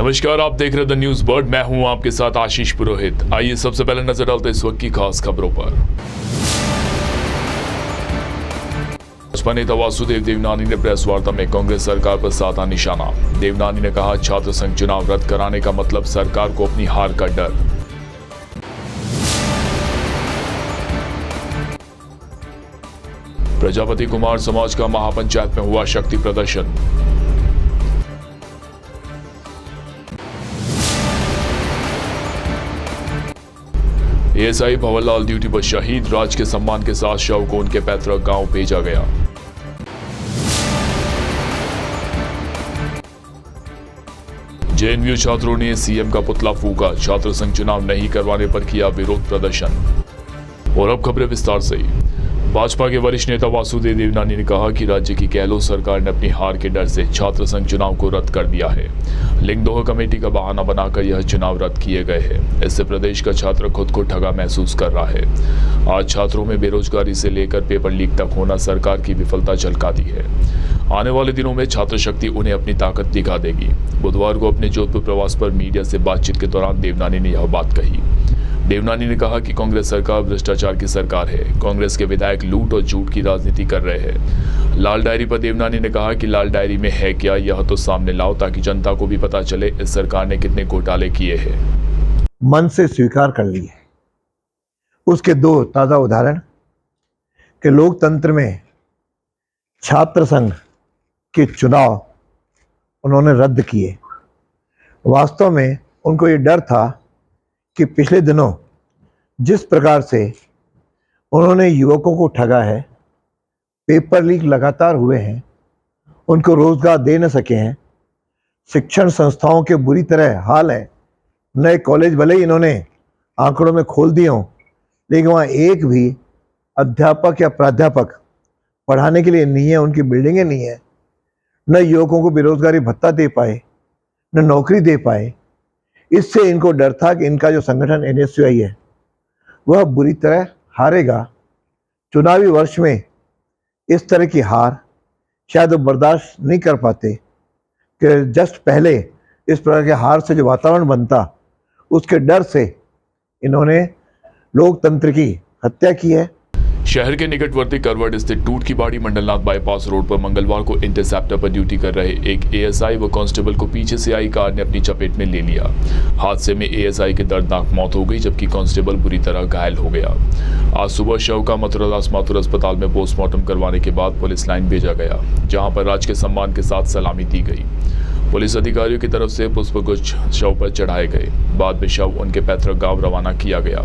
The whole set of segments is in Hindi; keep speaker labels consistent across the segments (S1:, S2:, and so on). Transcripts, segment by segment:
S1: नमस्कार, आप देख रहे द न्यूज बर्ड। मैं हूं आपके साथ आशीष पुरोहित। आइए सबसे पहले नजर डालते इस वक्त की खास खबरों पर। भाजपा नेता वासुदेव देवनानी ने प्रेस वार्ता में कांग्रेस सरकार पर साधा निशाना। देवनानी ने कहा, छात्र संघ चुनाव रद्द कराने का मतलब सरकार को अपनी हार का डर। प्रजापति कुमार समाज का महापंचायत में हुआ शक्ति प्रदर्शन। एएसआई भंवरलाल ड्यूटी पर शहीद, राज के सम्मान के साथ शव को उनके पैतृक गांव भेजा गया। जेएनयू छात्रों ने सीएम का पुतला फूंका, छात्र संघ चुनाव नहीं करवाने पर किया विरोध प्रदर्शन। और अब खबरें विस्तार से। भाजपा के वरिष्ठ नेता वासुदेव देवनानी ने कहा कि राज्य की गहलोत सरकार ने अपनी हार के डर से छात्र संघ चुनाव को रद्द कर दिया है। लिंगदोह कमेटी का बहाना बनाकर यह चुनाव रद्द किए गए हैं। इससे प्रदेश का छात्र खुद को ठगा महसूस कर रहा है। आज छात्रों में बेरोजगारी से लेकर पेपर लीक तक होना सरकार की विफलता झलकाती है। आने वाले दिनों में छात्र शक्ति उन्हें अपनी ताकत दिखा देगी। बुधवार को अपने जोधपुर प्रवास पर मीडिया से बातचीत के दौरान देवनानी ने यह बात कही। देवनानी ने कहा कि कांग्रेस सरकार भ्रष्टाचार की सरकार है। कांग्रेस के विधायक लूट और झूठ की राजनीति कर रहे हैं। लाल डायरी पर देवनानी ने कहा कि लाल डायरी में है क्या, यह तो सामने लाओ ताकि जनता को भी पता चले इस सरकार ने कितने घोटाले किए हैं।
S2: मन से स्वीकार कर लिए। उसके दो ताजा उदाहरण कि लोकतंत्र में छात्र संघ के चुनाव उन्होंने रद्द किए। वास्तव में उनको ये डर था कि पिछले दिनों जिस प्रकार से उन्होंने युवकों को ठगा है, पेपर लीक लगातार हुए हैं, उनको रोजगार दे न सके हैं, शिक्षण संस्थाओं के बुरी तरह हाल है। नए कॉलेज भले ही इन्होंने आंकड़ों में खोल दिए हों, लेकिन वहाँ एक भी अध्यापक या प्राध्यापक पढ़ाने के लिए नहीं है, उनकी बिल्डिंगें नहीं है। न युवकों को बेरोजगारी भत्ता दे पाए, न नौकरी दे पाए। इससे इनको डर था कि इनका जो संगठन एनएसयूआई है वह बुरी तरह हारेगा। चुनावी वर्ष में इस तरह की हार शायद वो बर्दाश्त नहीं कर पाते कि जस्ट पहले इस प्रकार के हार से जो वातावरण बनता, उसके डर से इन्होंने लोकतंत्र की हत्या की है।
S1: शहर के निकटवर्ती करवट स्थित टूटकीबाड़ी मंडलनाथ बाईपास रोड पर मंगलवार को इंटरसेप्टर पर ड्यूटी कर रहे एक एएसआई व कांस्टेबल को पीछे से आई कार ने अपनी चपेट में ले लिया। हादसे में एएसआई की दर्दनाक मौत हो गई, जबकि कांस्टेबल बुरी तरह घायल हो गया। आज सुबह शव का मथुरादास माथुर अस्पताल में पोस्टमार्टम करवाने के बाद पुलिस लाइन भेजा गया, जहाँ पर राज के सम्मान के साथ सलामी दी गई। पुलिस अधिकारियों की तरफ से पुष्पगुच्छ शव पर चढ़ाए गए। बाद में शव उनके पैतृक गांव रवाना किया गया।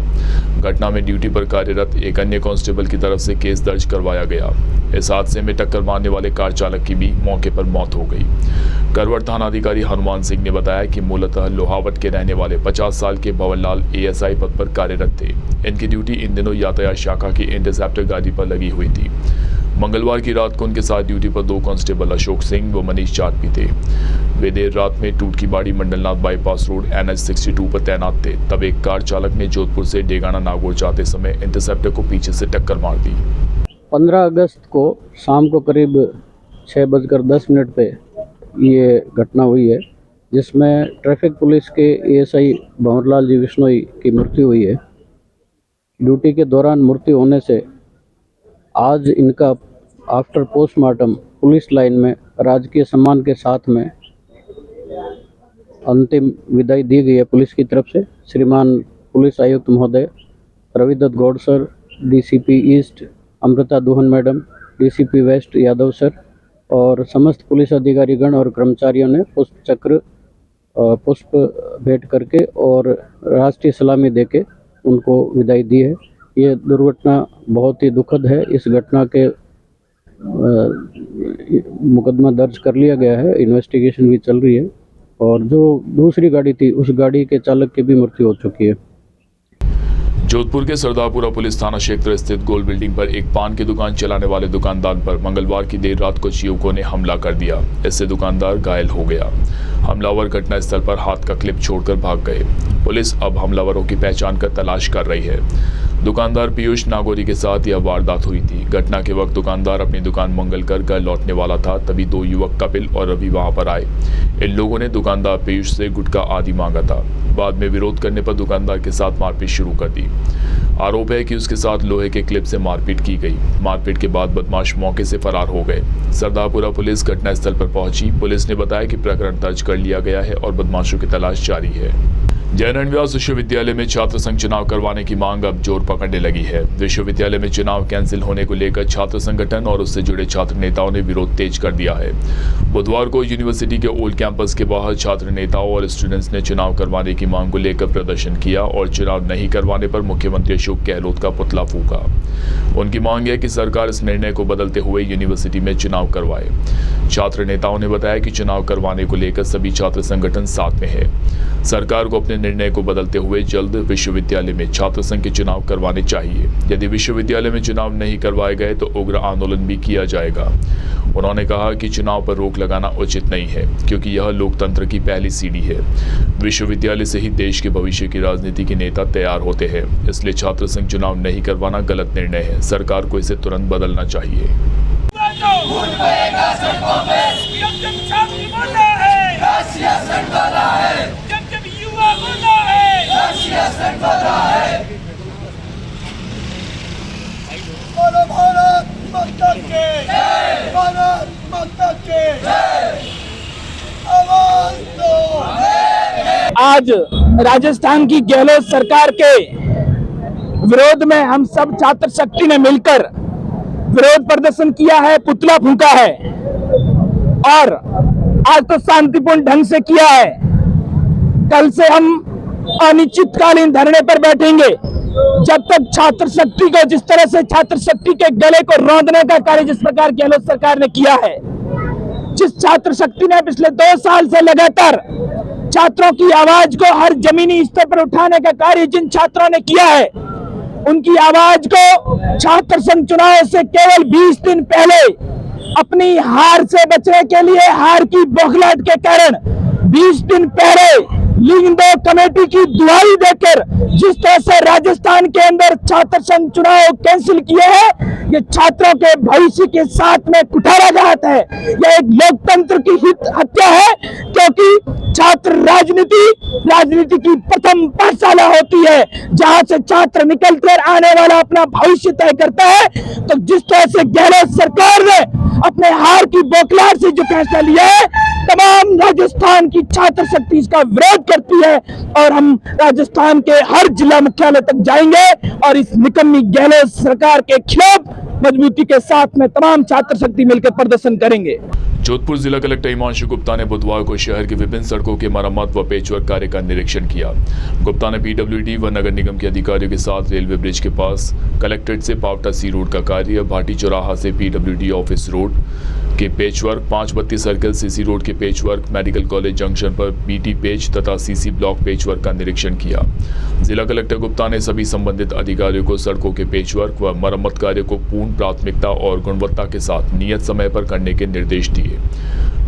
S1: घटना में ड्यूटी पर कार्यरत एक अन्य कांस्टेबल की तरफ से केस दर्ज करवाया गया। इस हादसे में टक्कर मारने वाले कार चालक की भी मौके पर मौत हो गई। करवट थानाधिकारी हनुमान सिंह ने बताया कि मूलतः लोहावट के रहने वाले 50 साल के भंवरलाल एएसआई पद पर कार्यरत थे। इनकी ड्यूटी इन दिनों यातायात शाखा की इंटरसेप्टर गाड़ी पर लगी हुई थी। मंगलवार की रात को उनके साथ ड्यूटी पर दो कांस्टेबल अशोक सिंह व मनीष जाट भी थे। वे देर रात में टूटकीबाड़ी मंडलनाथ बाईपास रोड NH 62 पर तैनात थे। तब एक कार चालक ने जोधपुर से डेगाना नागौर जाते समय इंटरसेप्टर को पीछे से टक्कर मार दी।
S3: 15 अगस्त को शाम को करीब 6:10 पे ये घटना हुई है, जिसमें ट्रैफिक पुलिस के एएसआई भंवरलाल जी विश्नोई की मृत्यु हुई है। ड्यूटी के दौरान मृत्यु होने से आज इनका आफ्टर पोस्टमार्टम पुलिस लाइन में राजकीय सम्मान के साथ में अंतिम विदाई दी गई है पुलिस की तरफ से। श्रीमान पुलिस आयुक्त महोदय Ravidatt Gaur sir, DCP east Amrita Duhan madam, DCP west Yadav sir और समस्त पुलिस अधिकारीगण और कर्मचारियों ने पुष्प चक्र पुष्प भेंट करके और राष्ट्रीय सलामी देके उनको विदाई दी है। ये दुर्घटना बहुत ही दुखद है। इस घटना के मुकदमा दर्ज कर लिया गया है, इन्वेस्टिगेशन भी चल रही है और जो दूसरी गाड़ी थी उस गाड़ी के चालक की भी मृत्यु हो चुकी है।
S1: जोधपुर के सरदारपुरा पुलिस थाना क्षेत्र स्थित गोल बिल्डिंग पर एक पान की दुकान चलाने वाले दुकानदार पर मंगलवार की देर रात कुछ युवकों ने हमला कर दिया। इससे दुकानदार घायल हो गया। हमलावर घटनास्थल पर हाथ का क्लिप छोड़कर भाग गए। पुलिस अब हमलावरों की पहचान कर तलाश कर रही है। दुकानदार पीयूष नागौरी के साथ यह वारदात हुई थी। घटना के वक्त दुकानदार अपनी दुकान मंगल कर घर लौटने वाला था, तभी दो युवक कपिल और रवि वहां पर आए। इन लोगों ने दुकानदार पीयूष से गुटखा आदि मांगा था। बाद में विरोध करने पर दुकानदार के साथ मारपीट शुरू कर दी। आरोप है कि उसके साथ लोहे के क्लिप से मारपीट की गई। मारपीट के बाद बदमाश मौके से फरार हो गए। सरदारपुरा पुलिस घटनास्थल पर पहुंची। पुलिस ने बताया कि प्रकरण दर्ज कर लिया गया है और बदमाशों की तलाश जारी है। जयनारायण व्यास विश्वविद्यालय में छात्र संघ चुनाव करवाने की मांग अब जोर पकड़ने लगी है। विश्वविद्यालय में चुनाव कैंसिल होने को लेकर छात्र संगठन और उससे जुड़े छात्र नेताओं ने विरोध तेज कर दिया है। बुधवार को यूनिवर्सिटी के ओल्ड कैंपस के बाहर छात्र नेताओं और स्टूडेंट्स ने चुनाव करवाने की मांग को लेकर प्रदर्शन किया और चुनाव नहीं करवाने पर मुख्यमंत्री अशोक गहलोत का पुतला फूंका। उनकी मांग है कि सरकार इस निर्णय को बदलते हुए यूनिवर्सिटी में चुनाव करवाए। छात्र नेताओं ने बताया कि चुनाव करवाने को लेकर सभी छात्र संगठन साथ में है। सरकार को अपने निर्णय को बदलते हुए जल्द विश्वविद्यालय में छात्र संघ के चुनाव करवाने चाहिए। यदि विश्वविद्यालय में चुनाव नहीं करवाए गए तो उग्र आंदोलन भी किया जाएगा। उन्होंने कहा कि चुनाव पर रोक लगाना उचित नहीं है, क्योंकि यह लोकतंत्र की पहली सीढ़ी है। विश्वविद्यालय से ही देश के भविष्य की राजनीति के नेता तैयार होते हैं, इसलिए छात्र संघ चुनाव नहीं करवाना गलत निर्णय है। सरकार को इसे तुरंत बदलना चाहिए।
S4: आज राजस्थान की गहलोत सरकार के विरोध में हम सब छात्र शक्ति ने मिलकर विरोध प्रदर्शन किया है, पुतला फूंका है और आज तो शांतिपूर्ण ढंग से किया है। कल से हम अनिश्चितकालीन धरने पर बैठेंगे जब तक छात्र शक्ति को, जिस तरह से छात्र शक्ति के गले को रौंदने का कार्य जिस प्रकार गहलोत सरकार ने किया है, जिस छात्र शक्ति ने पिछले 2 साल से लगातार छात्रों की आवाज को हर जमीनी स्तर पर उठाने का कार्य जिन छात्रों ने किया है, उनकी आवाज को छात्र संघ चुनाव से केवल 20 दिन पहले अपनी हार से बचने के लिए, हार की बौखलाहट के कारण 20 दिन पहले लीग 2 कमेटी की दुहाई देकर जिस तरह से राजस्थान के अंदर छात्र संघ चुनाव कैंसिल किए हैं, ये छात्रों के भविष्य के साथ में कुठाराघात है। यह एक लोकतंत्र की हित हत्या है, क्योंकि छात्र राजनीति की प्रथम पाठशाला होती है, जहां से छात्र निकलकर आने वाला अपना भविष्य तय करता है। तो जिस तरह से गहलोत सरकार ने अपने हार की बौखलाहट से जो फैसला लिया है, तमाम राजस्थान की छात्र शक्ति इसका विरोध करती है और हम राजस्थान के हर जिला मुख्यालय तक जाएंगे और इस निकम्मी गहलोत सरकार के खिलाफ मजबूती के साथ में तमाम छात्र शक्ति मिलकर प्रदर्शन करेंगे।
S1: जोधपुर जिला कलेक्टर हिमांशु गुप्ता ने बुधवार को शहर के विभिन्न सड़कों के मरम्मत व पेचवर्क कार्य का निरीक्षण किया। गुप्ता ने पीडब्ल्यूडी व नगर निगम के अधिकारियों के साथ रेलवे ब्रिज के पास कलेक्ट्रेट से पावटा सी रोड का कार्य, भाटी चौराहा से पीडब्ल्यूडी ऑफिस रोड के पेचवर्क, 532 सर्कल सीसी रोड के पेचवर्क, मेडिकल कॉलेज जंक्शन पर बीटी पेच तथा सीसी ब्लॉक पेचवर्क का निरीक्षण किया। जिला कलेक्टर गुप्ता ने सभी संबंधित अधिकारियों को सड़कों के पेचवर्क व मरम्मत कार्य को पूर्ण प्राथमिकता और गुणवत्ता के साथ नियत समय पर करने के निर्देश दिए।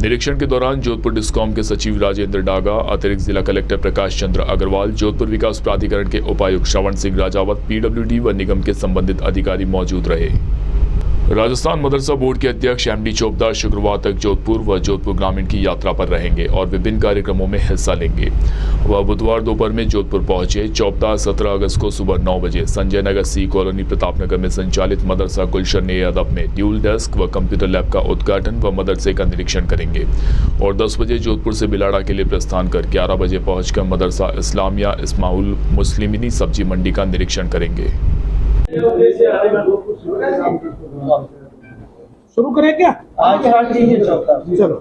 S1: निरीक्षण के दौरान जोधपुर डिस्कॉम के सचिव राजेंद्र डागा, अतिरिक्त जिला कलेक्टर प्रकाश चंद्र अग्रवाल, जोधपुर विकास प्राधिकरण के उपायुक्त श्रवण सिंह राजावत, पीडब्ल्यूडी व निगम के संबंधित अधिकारी मौजूद रहे। राजस्थान मदरसा बोर्ड के अध्यक्ष एमडी चोपदा शुक्रवार तक जोधपुर व जोधपुर ग्रामीण की यात्रा पर रहेंगे और विभिन्न कार्यक्रमों में हिस्सा लेंगे। वह बुधवार दोपहर में जोधपुर पहुंचे। चोपदा 17 अगस्त को सुबह 9 बजे संजय नगर सी कॉलोनी प्रतापनगर में संचालित मदरसा गुलशन ए अदब में ड्यूल डेस्क व कंप्यूटर लैब का उद्घाटन व मदरसे का निरीक्षण करेंगे और 10 बजे जोधपुर से बिलाड़ा के लिए प्रस्थान कर 11 बजे पहुंचकर मदरसा इस्लामिया इस्माउल मुस्लिमिनी सब्जी मंडी का निरीक्षण करेंगे।
S5: शुरू करें क्या? चलो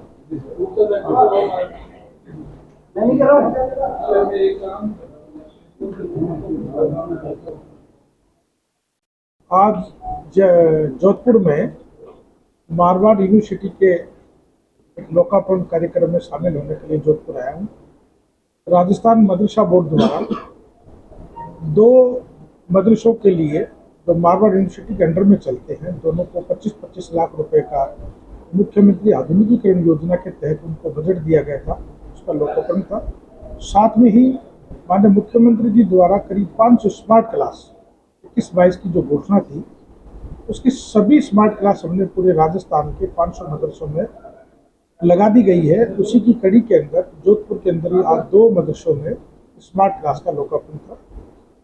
S5: आज जोधपुर में मारवाड़ यूनिवर्सिटी के एक लोकार्पण कार्यक्रम में शामिल होने के लिए जोधपुर आया हूँ। राजस्थान मदरसा बोर्ड द्वारा 2 मदरसों के लिए जो मारवाड़ यूनिवर्सिटी के अंडर में चलते हैं, दोनों को 25-25 लाख रुपए का मुख्यमंत्री आधुनिकीकरण योजना के तहत उनको बजट दिया गया था, उसका लोकार्पण था। साथ में ही माननीय मुख्यमंत्री जी द्वारा करीब 500 स्मार्ट क्लास 21-22 की जो घोषणा थी उसकी सभी स्मार्ट क्लास हमने पूरे राजस्थान के 500 मदरसों में लगा दी गई है। उसी की कड़ी के अंदर जोधपुर के अंदर ही आज 2 मदरसों में स्मार्ट क्लास का लोकार्पण था।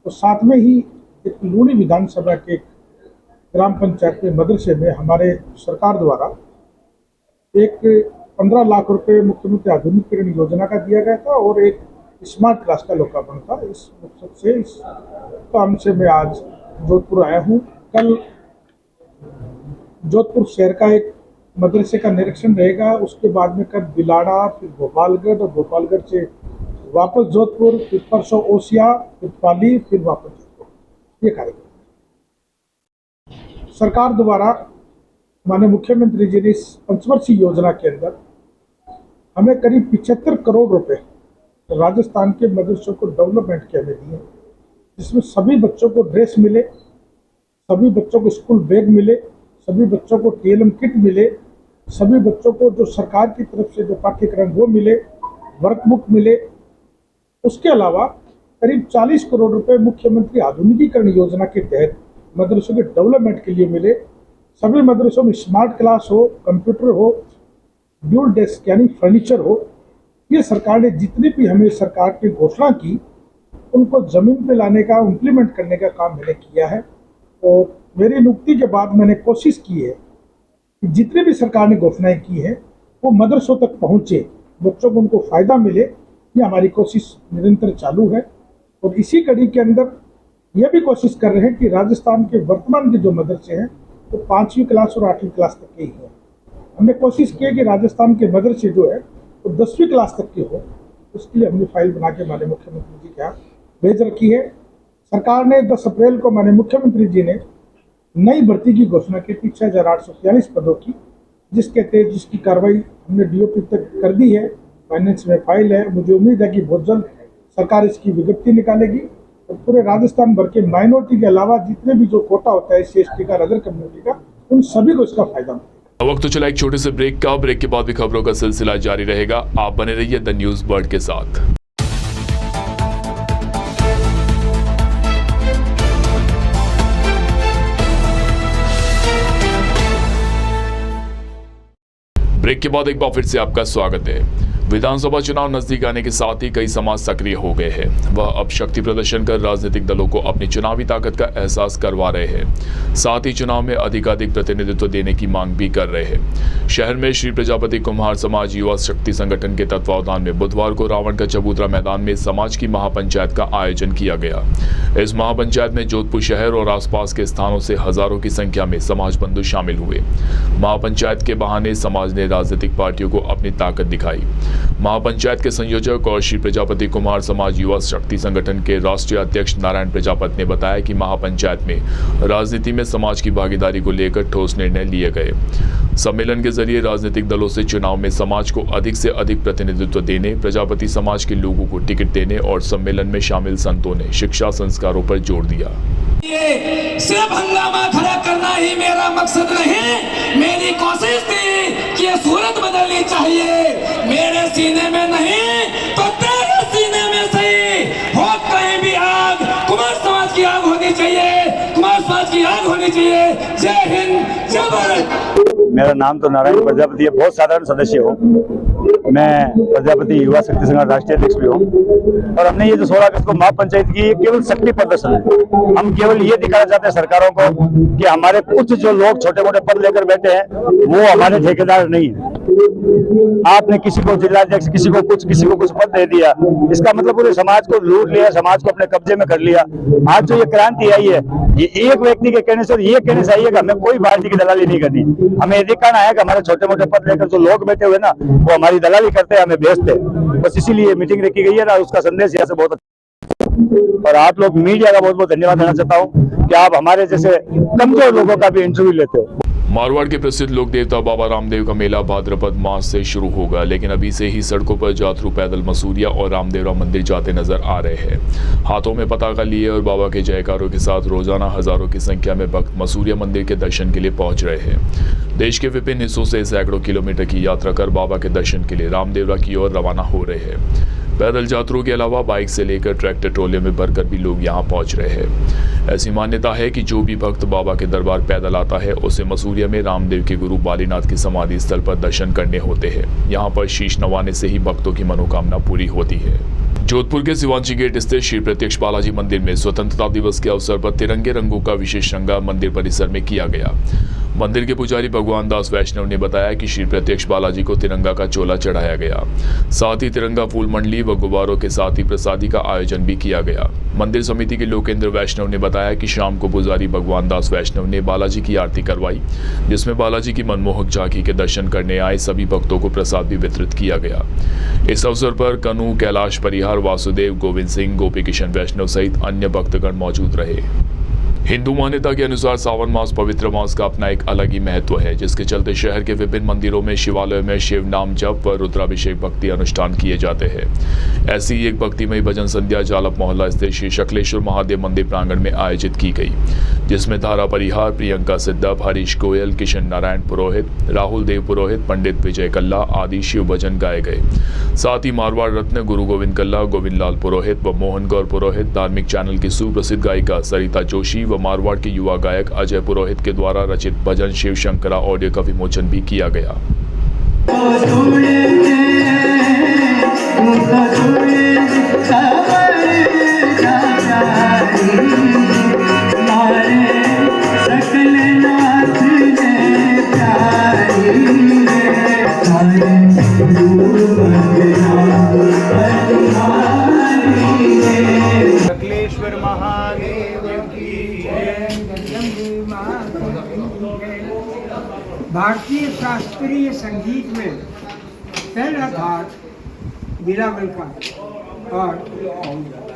S5: तो साथ में ही एक लूणी विधानसभा के ग्राम पंचायत के मदरसे में हमारे सरकार द्वारा एक 15 लाख रुपए मुख्यमंत्री आधुनिकीकरण योजना का दिया गया था और एक स्मार्ट क्लास का लोकार्पण था। इस मकसद से इस काम से मैं आज जोधपुर आया हूँ। कल जोधपुर शहर का एक मदरसे का निरीक्षण रहेगा, उसके बाद में कल बिलाड़ा, फिर गोपालगढ़ और गोपालगढ़ से वापस जोधपुर, फिर परसों ओसिया, फिर पाली, फिर वापस जोधपुर। ये कार्यक्रम सरकार द्वारा माननीय मुख्यमंत्री जी ने इस पंचवर्षीय योजना के अंदर हमें करीब 75 करोड़ रुपए राजस्थान के मदरसों को डेवलपमेंट के हमें दिए, जिसमें सभी बच्चों को ड्रेस मिले, सभी बच्चों को स्कूल बैग मिले, सभी बच्चों को TLM किट मिले, सभी बच्चों को जो सरकार की तरफ से जो पाठ्यक्रम वो मिले, वर्कबुक मिले। उसके अलावा करीब 40 करोड़ रुपए मुख्यमंत्री आधुनिकीकरण योजना के तहत मदरसों के डेवलपमेंट के लिए मिले। सभी मदरसों में स्मार्ट क्लास हो, कंप्यूटर हो, ड्यूल डेस्क यानी फर्नीचर हो। ये सरकार ने जितनी भी हमें सरकार की घोषणा की उनको जमीन पे लाने का, इम्प्लीमेंट करने का काम मैंने किया है। और मेरी नियुक्ति के बाद मैंने कोशिश की है कि जितनी भी सरकार ने घोषणाएं की हैं वो मदरसों तक पहुँचे, बच्चों को उनको फ़ायदा मिले। ये हमारी कोशिश निरंतर चालू है और इसी कड़ी के अंदर यह भी कोशिश कर रहे हैं कि राजस्थान के वर्तमान के जो मदरसे हैं वो 5वीं क्लास और 8वीं क्लास तक के ही हैं। हमने कोशिश की है कि राजस्थान के मदरसे जो है वो 10वीं क्लास तक के हो। उसके लिए हमने फाइल बना के माननीय मुख्यमंत्री जी के यहाँ भेज रखी है। सरकार ने 10 अप्रैल को माननीय मुख्यमंत्री जी ने नई भर्ती की घोषणा की थी 6,843 पदों की, जिसके तहत जिसकी कार्रवाई हमने DOP तक कर दी है। फाइनेंस में फाइल है। मुझे उम्मीद है कि बहुत जल्द सरकार इसकी विज्ञप्ति निकालेगी और पूरे राजस्थान भर के माइनॉरिटी के अलावा जितने भी जो कोटा होता है SC/ST का, अदर कम्युनिटी का, उन सभी को इसका फायदा मिलेगा।
S1: वक्त तो चला एक छोटे से ब्रेक का। ब्रेक के बाद भी खबरों का सिलसिला जारी रहेगा। आप बने रहिए द न्यूज वर्ल्ड के साथ। ब्रेक के बाद एक बार फिर से आपका स्वागत है। विधानसभा चुनाव नजदीक आने के साथ ही कई समाज सक्रिय हो गए हैं। वह अब शक्ति प्रदर्शन कर राजनीतिक दलों को अपनी चुनावी ताकत का एहसास करवा रहे हैं। साथ ही चुनाव में अधिकाधिक प्रतिनिधित्व देने की मांग भी कर रहे हैं। शहर में श्री प्रजापति कुम्हार समाज युवा शक्ति संगठन के तत्वावधान में बुधवार को रावण का चबूतरा मैदान में समाज की महापंचायत का आयोजन किया गया। इस महापंचायत में जोधपुर शहर और आसपास के स्थानों से हजारों की संख्या में समाज बंधु शामिल हुए। महापंचायत के बहाने समाज ने राजनीतिक पार्टियों को अपनी ताकत दिखाई। महापंचायत के संयोजक और श्री प्रजापति कुमार समाज युवा शक्ति संगठन के राष्ट्रीय अध्यक्ष नारायण प्रजापति ने बताया कि महापंचायत में राजनीति में समाज की भागीदारी को लेकर ठोस निर्णय लिए गए। सम्मेलन के जरिए राजनीतिक दलों से चुनाव में समाज को अधिक से अधिक प्रतिनिधित्व देने, प्रजापति समाज के लोगों को टिकट देने और सम्मेलन में शामिल संतों ने शिक्षा संस्कारों पर जोर दिया।
S6: सिर्फ हंगामा खड़ा करना ही मेरा मकसद नहीं, मेरी कोशिश थी कि ये सूरत बदलनी चाहिए। मेरे सीने में नहीं तो तेरे सीने में सही हो, कहीं भी आग कुमार समाज की आग होनी चाहिए, कुमार समाज की आग होनी चाहिए। जय हिंद, जय भारत।
S7: मेरा नाम तो नारायण प्रजापति है, बहुत साधारण सदस्य हूँ। मैं प्रजापति युवा शक्ति संगठन राष्ट्रीय अध्यक्ष भी हूँ। और हमने ये जो 16 अगस्त को महापंचायत की केवल शक्ति प्रदर्शन है। हम केवल ये दिखाना चाहते हैं सरकारों को कि हमारे कुछ जो लोग छोटे मोटे पद लेकर बैठे हैं वो हमारे ठेकेदार नहीं है। आपने किसी को जिलाध्यक्ष, किसी को कुछ पद दे दिया, इसका मतलब पूरे समाज को लूट लिया, समाज को अपने कब्जे में कर लिया। आज जो ये क्रांति आई है, ये एक व्यक्ति के कहने से और ये कहने से आई है कि हमें कोई पार्टी की दलाली नहीं करनी। हमें ये दिखाना है कि हमारे छोटे मोटे पद लेकर जो लोग बैठे हुए ना वो हमारी दलाली करते हैं, हमें बेचते हैं। बस इसीलिए मीटिंग रखी गई है ना, उसका संदेश यहाँ से बहुत अच्छा। और आप लोग मीडिया का बहुत बहुत धन्यवाद देना चाहता हूँ कि आप हमारे जैसे कमजोर लोगों का भी इंटरव्यू लेते हो।
S1: मारवाड़ के प्रसिद्ध लोक देवता बाबा रामदेव का मेला भाद्रपद मास से शुरू होगा, लेकिन अभी से ही सड़कों पर यात्रु पैदल मसूरिया और रामदेवरा मंदिर जाते नजर आ रहे हैं। हाथों में पताका लिए और बाबा के जयकारों के साथ रोजाना हजारों की संख्या में भक्त मसूरिया मंदिर के दर्शन के लिए पहुंच रहे हैं। देश के विभिन्न हिस्सों से सैकड़ों किलोमीटर की यात्रा कर बाबा के दर्शन के लिए रामदेवरा की ओर रवाना हो रहे हैं। पैदल यात्रियों के अलावा बाइक से लेकर ट्रैक्टर ट्रॉले में भरकर भी लोग यहाँ पहुँच रहे हैं। ऐसी मान्यता है कि जो भी भक्त बाबा के दरबार पैदल आता है उसे मसूरिया में रामदेव के गुरु बालीनाथ की समाधि स्थल पर दर्शन करने होते हैं। यहाँ पर शीश नवाने से ही भक्तों की मनोकामना पूरी होती है। जोधपुर के शिवांची गेट स्थित श्री प्रत्यक्ष बालाजी मंदिर में स्वतंत्रता दिवस के अवसर पर तिरंगे रंगों का विशेष श्रृंगार मंदिर परिसर में किया गया। मंदिर के पुजारी भगवान दास वैष्णव ने बताया कि श्री प्रत्यक्ष बालाजी को तिरंगा का चोला चढ़ाया गया, साथ ही तिरंगा फूल मंडली व गुब्बारों के साथ ही प्रसादी का आयोजन भी किया गया। मंदिर समिति के लोकेंद्र वैष्णव ने बताया कि शाम को पुजारी भगवान दास वैष्णव ने बालाजी की आरती करवाई, जिसमें बालाजी की मनमोहक झांकी के दर्शन करने आए सभी भक्तों को प्रसाद भी वितरित किया गया। इस अवसर पर कनु, कैलाश परिहार, वासुदेव, गोविंद सिंह, गोपी किशन वैष्णव सहित अन्य भक्तगण मौजूद रहे। हिंदू मान्यता के अनुसार सावन मास पवित्र मास का अपना एक अलग ही महत्व है, जिसके चलते शहर के विभिन्न मंदिरों में शिवालयों में शिव नाम जप व रुद्राभिषेक भक्ति अनुष्ठान किए जाते हैं। ऐसी ही एक भक्तिमय भजन संध्या जालप मोहल्ला स्थित श्री शक्लेश्वर महादेव मंदिर प्रांगण में आयोजित की गई, जिसमें धारा परिहार, प्रियंका सिद्धप, हरीश गोयल, किशन नारायण पुरोहित, राहुल देव पुरोहित, पंडित विजय कल्ला आदि शिव भजन गाए गए। साथ ही मारवाड़ रत्न गुरु गोविंद कल्ला, गोविंद लाल पुरोहित व मोहन गौर पुरोहित, धार्मिक चैनल की सुप्रसिद्ध गायिका सरिता जोशी व मारवाड़ के युवा गायक अजय पुरोहित के द्वारा रचित भजन शिव शंकरा ऑडियो का विमोचन भी किया गया।
S8: शक्लेश्वर महादेव की जय।
S9: भारतीय शास्त्रीय संगीत में पहला भाग बिलावल का और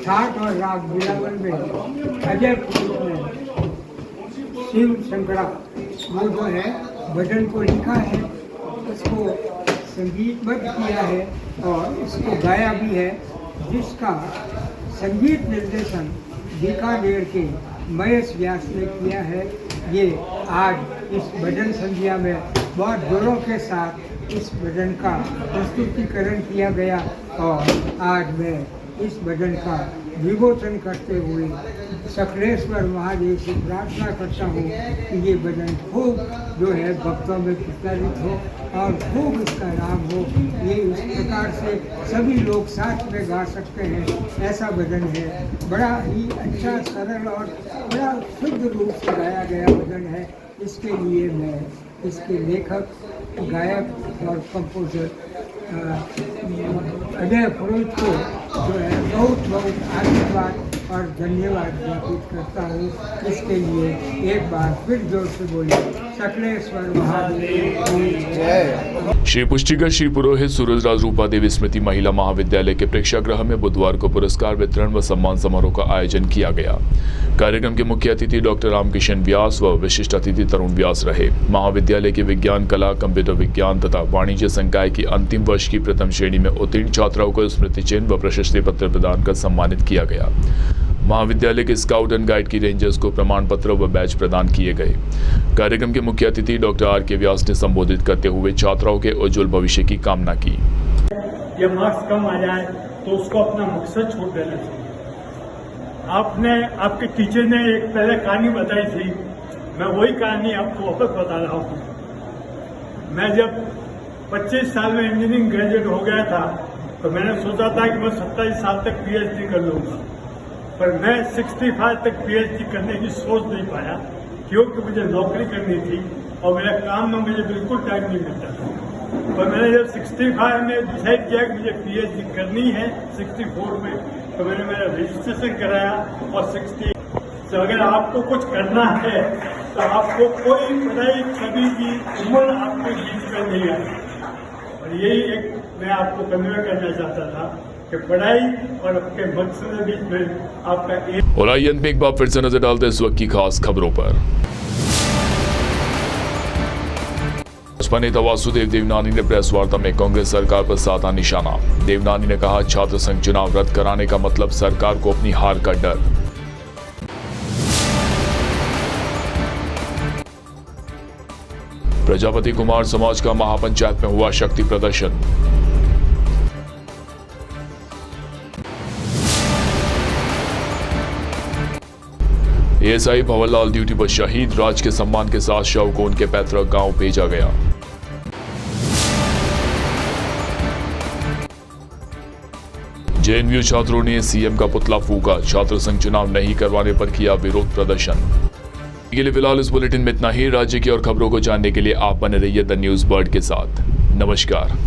S9: ठाट और राग बिलावल में अजय पुरोहित ने शिव शंकरा वो जो है भजन को लिखा है, उसको संगीतबद्ध किया है और इसको गाया भी है, जिसका संगीत निर्देशन बीकानेर के महेश व्यास ने किया है। ये आज इस भजन संध्या में बहुत जोरों के साथ इस भजन का प्रस्तुतिकरण किया गया और आज मैं इस भजन का विमोचन करते हुए शक्लेश्वर महादेव से प्रार्थना करता हूँ कि ये भजन खूब जो है भक्तों में प्रचारित हो और खूब इसका नाम हो। ये इस प्रकार से सभी लोग साथ में गा सकते हैं, ऐसा भजन है। बड़ा ही अच्छा, सरल और बड़ा शुद्ध रूप से गाया गया भजन है। इसके लिए मैं इसके लेखक, गायक और कंपोजर अजय पुरोहित को जो है बहुत बहुत आशीर्वाद और धन्यवाद ज्ञापित करता हूँ। इसके लिए एक बार फिर जोर से बोलिए शक्लेश्वर महादेव की जय।
S1: श्री पुष्टिकर श्री पुरोहित सूरजराज रूपा देवी स्मृति महिला महाविद्यालय के प्रेक्षागृह में बुधवार को पुरस्कार वितरण व सम्मान समारोह का आयोजन किया गया। कार्यक्रम के मुख्य अतिथि डॉक्टर रामकिशन व्यास व विशिष्ट अतिथि तरुण व्यास रहे। महाविद्यालय के विज्ञान, कला, कंप्यूटर विज्ञान तथा वाणिज्य संकाय की अंतिम वर्ष की प्रथम श्रेणी में उत्तीर्ण छात्राओं को स्मृति चिन्ह व प्रशस्ति पत्र प्रदान कर सम्मानित किया गया। महाविद्यालय के स्काउट एंड गाइड की रेंजर्स को प्रमाण पत्र व बैच प्रदान किए गए। कार्यक्रम के मुख्य अतिथि डॉक्टर आर.के. व्यास ने संबोधित करते हुए छात्राओं के उज्जवल भविष्य की कामना की।
S10: ये मार्क्स कम आ जाए तो उसको अपना मकसद छोड़ देना चाहिए। आपके टीचर ने एक पहले कहानी बताई थी, मैं वही कहानी आपको वापस बता रहा हूँ। मैं जब 25 साल में इंजीनियरिंग ग्रेजुएट हो गया था तो मैंने सोचा था कि मैं 27 साल तक पीएचडी कर लूंगा, पर मैं 65 तक पीएचडी करने की सोच नहीं पाया, क्योंकि मुझे नौकरी करनी थी और मेरे काम में मुझे बिल्कुल टाइम नहीं मिलता था। पर मैंने जब 65 में डिसाइड किया कि मुझे पीएचडी करनी है 64 में, तो मैंने मेरा रजिस्ट्रेशन कराया और 60। तो अगर आपको कुछ करना है तो आपको कोई पढ़ाई कभी की उम्र आपके बीच में नहीं आई। और यही एक मैं आपको कन्वे करना चाहता था कि पढ़ाई और आपके मकसद के बीच में आपका एक।
S1: और आइए अंत में एक बार फिर से नजर डालते हैं इस वक्त की खास खबरों पर। भाजपा नेता वासुदेव देवनानी ने प्रेस वार्ता में कांग्रेस सरकार पर साधा निशाना। देवनानी ने कहा, छात्र संघ चुनाव रद्द कराने का मतलब सरकार को अपनी हार का डर। प्रजापति कुमार समाज का महापंचायत में हुआ शक्ति प्रदर्शन। एएसआई भंवरलाल ड्यूटी पर शहीद, राज के सम्मान के साथ शव को उनके पैतृक गांव भेजा गया। जेएनयू छात्रों ने सीएम का पुतला फूंका, छात्र संघ चुनाव नहीं करवाने पर किया विरोध प्रदर्शन। के लिए फिलहाल इस बुलेटिन में इतना ही। राज्य की और खबरों को जानने के लिए आप बने रहिए द न्यूज़ बर्ड के साथ। नमस्कार।